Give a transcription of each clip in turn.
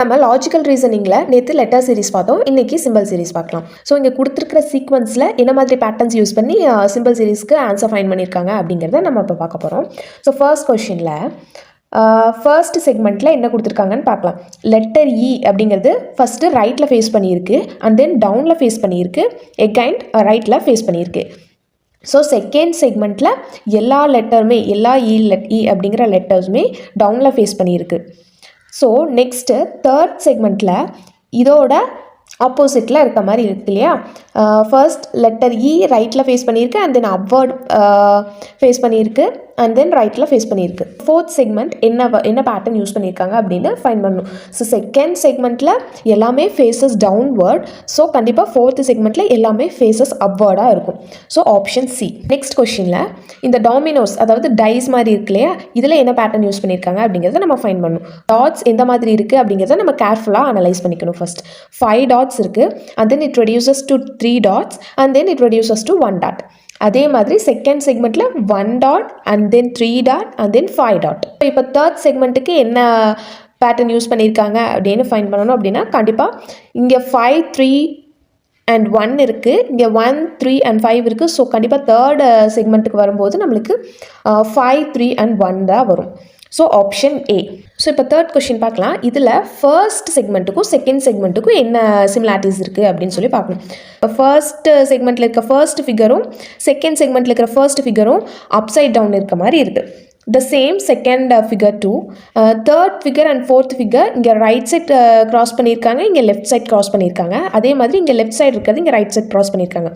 நம்ம லாஜிக்கல் ரீசனிங்கில் நேற்று letter series பார்த்தோம், இன்றைக்கி சிம்பிள் சீரிஸ் பார்க்கலாம். ஸோ இங்கே கொடுத்துருக்கிற சீக்வன்ஸில் என்ன மாதிரி பேட்டர்ன்ஸ் யூஸ் பண்ணி சிம்பிள் சீரிஸ்க்கு ஆன்சர் ஃபைண்ட் பண்ணியிருக்காங்க அப்படிங்கிறத நம்ம இப்போ பார்க்க போகிறோம். ஸோ ஃபர்ஸ்ட் கொஷினில் ஃபர்ஸ்ட் செக்மெண்ட்டில் என்ன கொடுத்துருக்காங்கன்னு பார்க்கலாம். லெட்டர் இ அப்படிங்கிறது ஃபஸ்ட்டு ரைட்டில் ஃபேஸ் பண்ணியிருக்கு, அண்ட் தென் டவுனில் ஃபேஸ் பண்ணியிருக்கு, எகைன் ரைட்டில் ஃபேஸ் பண்ணியிருக்கு. ஸோ செகண்ட் செக்மெண்ட்டில் எல்லா லெட்டருமே எல்லா இ அப்படிங்கிற லெட்டர்ஸுமே டவுனில் ஃபேஸ் பண்ணியிருக்கு. ஸோ நெக்ஸ்ட்டு தேர்ட் செக்மெண்ட்டில் இதோட ஆப்போசிட்டில் இருக்க மாதிரி இருக்கு இல்லையா. ஃபர்ஸ்ட் லெட்டர் இ ரைட்டில் ஃபேஸ் பண்ணியிருக்கு, அண்ட் தென் அப்வர்ட் ஃபேஸ் பண்ணியிருக்கு, அண்ட் தென் ரைட்டில் ஃபேஸ் பண்ணியிருக்கு. ஃபோர்த் செக்மெண்ட் என்ன பேட்டர்ன் யூஸ் பண்ணியிருக்காங்க அப்படின்னு ஃபைண்ட் பண்ணணும். ஸோ செகண்ட் செக்மெண்ட்டில் எல்லாமே ஃபேஸஸ் டவுன்வர்ட், ஸோ கண்டிப்பாக ஃபோர்த் செக்மெண்ட்டில் எல்லாமே ஃபேஸஸ் அப்வர்டாக இருக்கும். So option C. நெக்ஸ்ட் கொஷினில் இந்த டாமினோஸ் அதாவது டைஸ் மாதிரி இருக்கு இல்லையா, இதில் என்ன பேட்டர்ன் யூஸ் பண்ணியிருக்காங்க அப்படிங்கிறத நம்ம ஃபைண்ட் பண்ணணும். டாட்ஸ் எந்த மாதிரி இருக்குது அப்படிங்கிறத நம்ம கேர்ஃபுல்லாக அனலைஸ் பண்ணிக்கணும். ஃபர்ஸ்ட் 5 dots இருக்குது, and then it reduces to 3 dots, and then it reduces to 1 dot. அதே மாதிரி செகண்ட் செக்மெண்ட்டில் 1 dot, and then 3 dot, and then 5 dot. இப்போ தேர்ட் செக்மெண்ட்டுக்கு என்ன பேட்டர்ன் யூஸ் பண்ணியிருக்காங்க அப்படின்னு ஃபைண்ட் பண்ணணும். அப்படின்னா கண்டிப்பாக இங்கே 5, 3 அண்ட் 1 இருக்குது, இங்கே 1, 3 அண்ட் 5 இருக்குது. ஸோ கண்டிப்பாக தேர்ட் செக்மெண்ட்டுக்கு வரும்போது நம்மளுக்கு 5, 3 அண்ட் 1 தான் வரும். So option A. ஸோ இப்போ தேர்ட் கொஷின் பார்க்கலாம். இதில் ஃபர்ஸ்ட் செக்மெண்ட்டுக்கும் செகண்ட் செக்மெண்ட்டுக்கும் என்ன சிமிலாரிட்டிஸ் இருக்குது அப்படின்னு சொல்லி பார்க்கணும். இப்போ ஃபர்ஸ்ட் செக்மெண்ட்டில் இருக்க ஃபர்ஸ்ட் ஃபிகரும் செகண்ட் செக்மெண்ட்டில் இருக்கிற ஃபர்ஸ்ட் ஃபிகரும் அப்சைட் டவுன் இருக்க மாதிரி இருக்குது. The same second figure to, third figure and fourth figure இங்கே ரைட் சைட் க்ராஸ் பண்ணியிருக்காங்க, இங்கே லெஃப்ட் சைட் க்ராஸ் பண்ணியிருக்காங்க. அதே மாதிரி இங்கே லெஃப்ட் சைடு இருக்கிறது இங்கே ரைட் சைட் க்ராஸ் பண்ணியிருக்காங்க.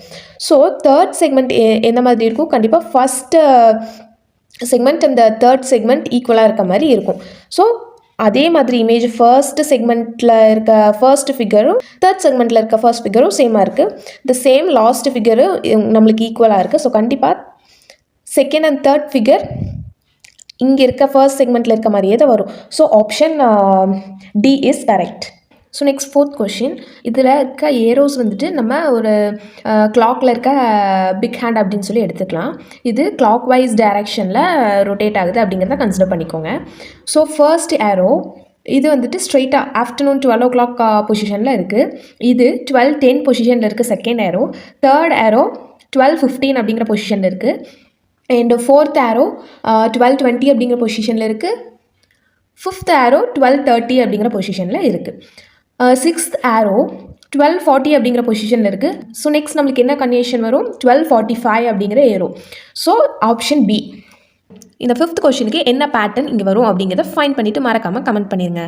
ஸோ தேர்ட் செக்மெண்ட் எந்த மாதிரி இருக்கும், கண்டிப்பாக ஃபஸ்ட்டு செக்மெண்ட் அந்த தேர்ட் செக்மெண்ட் ஈக்குவலாக இருக்க மாதிரி இருக்கும். ஸோ அதே மாதிரி இமேஜ் ஃபர்ஸ்ட் செக்மெண்ட்டில் இருக்க ஃபர்ஸ்ட் ஃபிகரும் தேர்ட் செக்மெண்ட்டில் இருக்க ஃபர்ஸ்ட் ஃபிகரும் சேமாக இருக்குது. த சேம் லாஸ்ட் ஃபிகரும் நம்மளுக்கு ஈக்குவலாக இருக்குது. ஸோ கண்டிப்பாக செகண்ட் அண்ட் தேர்ட் ஃபிகர் இங்கே இருக்க ஃபர்ஸ்ட் செக்மெண்ட்டில் இருக்க மாதிரியே தான் வரும். So option D is correct. So next fourth question. இதில் இருக்க ஏரோஸ் வந்துட்டு நம்ம ஒரு கிளாக்கில் இருக்க பிக் ஹேண்ட் அப்படின்னு சொல்லி எடுத்துக்கலாம். இது கிளாக் வைஸ் டைரக்ஷனில் ரொட்டேட் ஆகுது அப்படிங்கிறத கன்சிடர் பண்ணிக்கோங்க. ஸோ ஃபர்ஸ்ட் ஏரோ இது வந்துட்டு ஸ்ட்ரெயிட்டாக ஆஃப்டர்நூன் 12 o'clock பொசிஷனில் இருக்குது. இது 12:10 பொசிஷனில் இருக்குது செகண்ட் ஏரோ. தேர்ட் ஏரோ 12:15 அப்படிங்கிற பொசிஷனில் இருக்குது. அண்ட் ஃபோர்த் ஏரோ 12:20 அப்படிங்கிற பொசிஷனில் இருக்குது. ஃபிஃப்த் ஏரோ 12:30 அப்படிங்கிற பொசிஷனில் இருக்குது. சிக்ஸ்த் ஏரோ 12:40 அப்படிங்கிற பொசிஷனில் இருக்குது. ஸோ நெக்ஸ்ட் நம்மளுக்கு என்ன கன்டினியூஷன் வரும், 12:45 அப்படிங்கிற ஏரோ. So option B. இந்த ஃபிஃப்த் கொஷினுக்கு என்ன பேட்டர்ன் இங்கே வரும் அப்படிங்கிறத ஃபைண்ட் பண்ணிவிட்டு மறக்காமல் கமெண்ட் பண்ணிடுங்க.